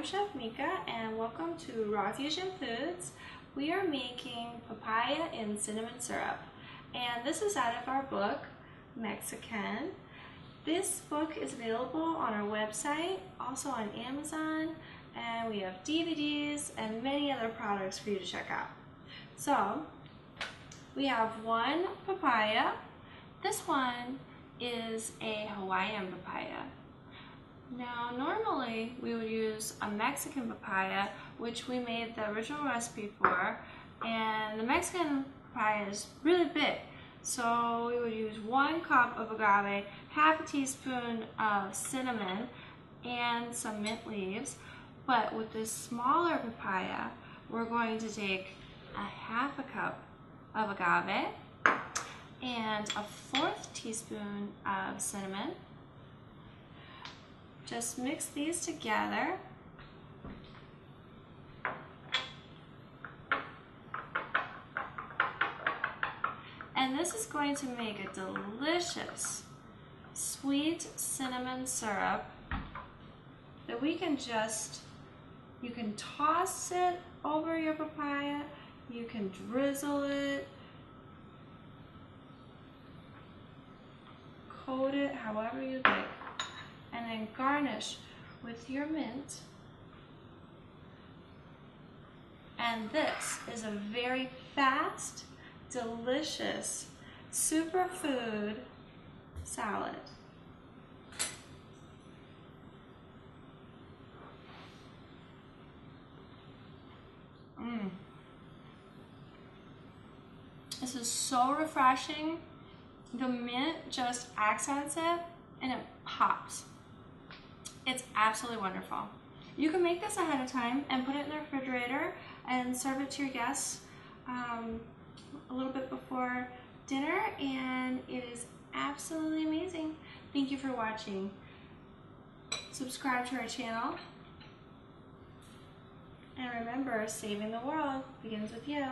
I'm Chef Mika and welcome to Raw Fusion Foods. We are making papaya in cinnamon syrup, and this is out of our book, Mexican. This book is available on our website, also on Amazon, and we have DVDs and many other products for you to check out. So, we have one papaya. This one is a Hawaiian papaya. Now, normally we would use a Mexican papaya, which we made the original recipe for, and the Mexican papaya is really big. So we would use 1 cup of agave, half a teaspoon of cinnamon, and some mint leaves. But with this smaller papaya, we're going to take a half a cup of agave and a 1/4 teaspoon of cinnamon. Just mix these together. And this is going to make a delicious sweet cinnamon syrup that we can you can toss it over your papaya, you can drizzle it, coat it however you like, and then garnish with your mint. And this is a very fast, delicious superfood salad. This is so refreshing. The mint just accents it and it pops. It's absolutely wonderful. You can make this ahead of time and put it in the refrigerator and serve it to your guests a little bit before dinner, and it is absolutely amazing. Thank you for watching. Subscribe to our channel, and remember, saving the world begins with you.